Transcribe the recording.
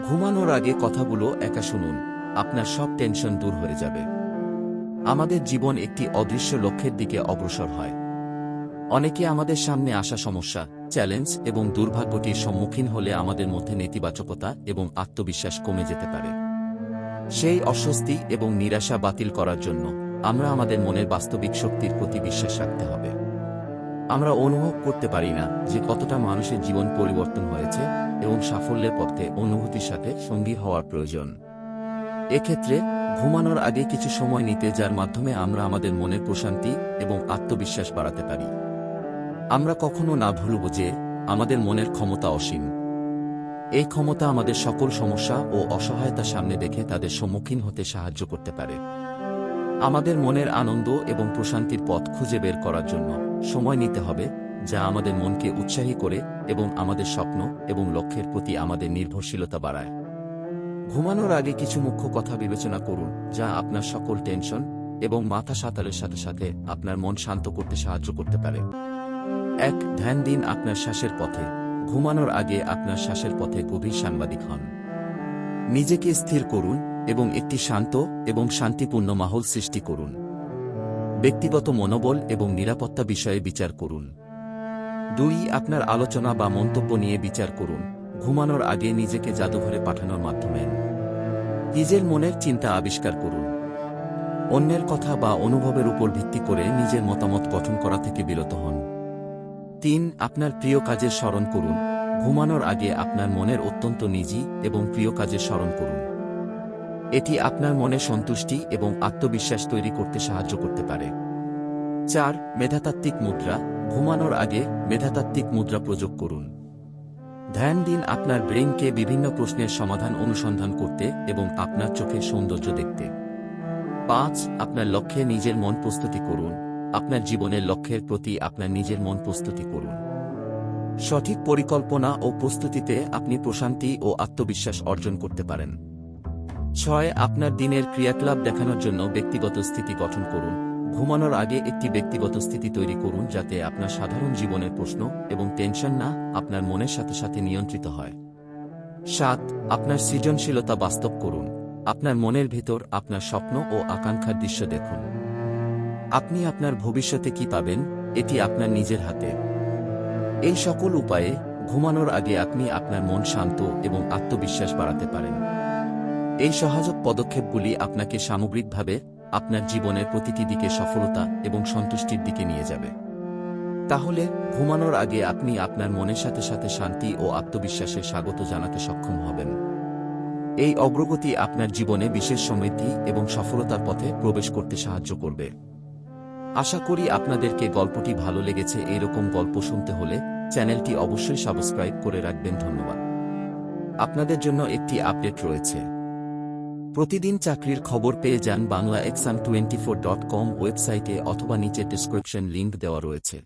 ঘুমানোর আগে কথাগুলো একা শুনুন, আপনার সব টেনশন দূর হয়ে যাবে। আমাদের জীবন একটি অদৃশ্য লক্ষ্যের দিকে অগ্রসর হয়। অনেকে আমাদের সামনে আসা সমস্যা, চ্যালেঞ্জ এবং দুর্ভাগ্যটির সম্মুখীন হলে আমাদের মধ্যে নেতিবাচকতা এবং আত্মবিশ্বাস কমে যেতে পারে। সেই অস্বস্তি এবং নিরাশা বাতিল করার জন্য আমরা আমাদের মনের বাস্তবিক শক্তির প্রতি বিশ্বাস রাখতে হবে। আমরা অনুভব করতে পারি না যে কতটা মানুষের জীবন পরিবর্তন হয়েছে এবং সাফল্যের পথে অনুভূতির সাথে সঙ্গী হওয়ার প্রয়োজন। এক্ষেত্রে ঘুমানোর আগে কিছু সময় নিতে, যার মাধ্যমে আমরা আমাদের মনের প্রশান্তি এবং আত্মবিশ্বাস বাড়াতে পারি। আমরা কখনো না ভুলব যে আমাদের মনের ক্ষমতা অসীম। এই ক্ষমতা আমাদের সকল সমস্যা ও অসহায়তা সামনে দেখে তাদের সম্মুখীন হতে সাহায্য করতে পারে। আমাদের মনের আনন্দ এবং প্রশান্তির পথ খুঁজে বের করার জন্য সময় নিতে হবে, যা আমাদের মনকে উৎসাহী করে এবং আমাদের স্বপ্ন এবং লক্ষ্যের প্রতি আমাদের নির্ভরশীলতা বাড়ায়। ঘুমানোর আগে কিছু মুখ্য কথা বিবেচনা করুন, যা আপনার সকল টেনশন এবং মাথা সাঁতারের সাথে সাথে আপনার মন শান্ত করতে সাহায্য করতে পারে। 1. ধ্যান দিন আপনার শ্বাসের পথে। ঘুমানোর আগে আপনার শ্বাসের পথে গভীর সাংবাদিক হন। নিজেকে স্থির করুন এবং একটি শান্ত এবং শান্তিপূর্ণ মাহল সৃষ্টি করুন। ব্যক্তিগত মনোবল এবং নিরাপত্তা বিষয়ে বিচার করুন। 2. আপনার আলোচনা বা মন্তব্য নিয়ে বিচার করুন। ঘুমানোর আগে নিজেকে জাদুঘরে পাঠানোর মাধ্যমে নিজের মনের চিন্তা আবিষ্কার করুন। অন্যের কথা বা অনুভবের উপর ভিত্তি করে নিজের মতামত গঠন করা থেকে বিরত হন। 3. আপনার প্রিয় কাজের স্মরণ করুন। ঘুমানোর আগে আপনার মনের অত্যন্ত নিজি এবং প্রিয় কাজের স্মরণ করুন। এটি আপনার মনে সন্তুষ্টি এবং আত্মবিশ্বাস তৈরি করতে সাহায্য করতে পারে। 4. মেধাতাত্ত্বিক মুদ্রা। ঘুমানোর আগে মেধাতাত্ত্বিক মুদ্রা প্রয়োগ করুন। ধ্যান দিন আপনার ব্রেইনকে বিভিন্ন প্রশ্নের সমাধান অনুসন্ধান করতে এবং আপনার চোখের সৌন্দর্য দেখতে। 5. আপনার লক্ষ্যে নিজের মন প্রস্তুতি করুন। আপনার জীবনের লক্ষ্যের প্রতি আপনার নিজের মন প্রস্তুতি করুন। সঠিক পরিকল্পনা ও প্রস্তুতিতে আপনি প্রশান্তি ও আত্মবিশ্বাস অর্জন করতে পারেন। 6. আপনার দিনের ক্রিয়াকলাপ দেখানোর জন্য ব্যক্তিগত স্থিতি গঠন করুন। ঘুমানোর আগে একটি ব্যক্তিগত স্থিতি তৈরি করুন, যাতে আপনার সাধারণ জীবনের প্রশ্ন এবং টেনশন না আপনার মনের সাথে সাথে নিয়ন্ত্রিত হয়। 7. আপনার সৃজনশীলতা বাস্তব করুন। আপনার মনের ভিতর আপনার স্বপ্ন ও আকাঙ্ক্ষার দৃশ্য দেখুন। আপনি আপনার ভবিষ্যতে কি পাবেন, এটি আপনার নিজের হাতে। এই সকল উপায়ে ঘুমানোর আগে আপনি আপনার মন শান্ত এবং আত্মবিশ্বাস বাড়াতে পারেন। এই সহায়ক পদক্ষেপগুলি আপনাকে সামগ্রিকভাবে আপনার জীবনের প্রতিটি দিকে সফলতা এবং সন্তুষ্টির দিকে নিয়ে যাবে। তাহলে ঘুমানোর আগে আপনি আপনার মনের সাথে সাথে শান্তি ও আত্মবিশ্বাসের স্বাগত জানাতে সক্ষম হবেন। এই অগ্রগতি আপনার জীবনে বিশেষ সমৃদ্ধি এবং সফলতার পথে প্রবেশ করতে সাহায্য করবে। আশা করি আপনাদেরকে গল্পটি ভালো লেগেছে। এইরকম গল্প শুনতে হলে চ্যানেলটি অবশ্যই সাবস্ক্রাইব করে রাখবেন। ধন্যবাদ। আপনাদের জন্য একটি আপডেট রয়েছে। প্রতিদিন চাকরির খবর পেয়ে যান বাংলাexam24.com ওয়েবসাইটে অথবা নিচে ডেসক্রিপশন লিংক দেওয়া রয়েছে।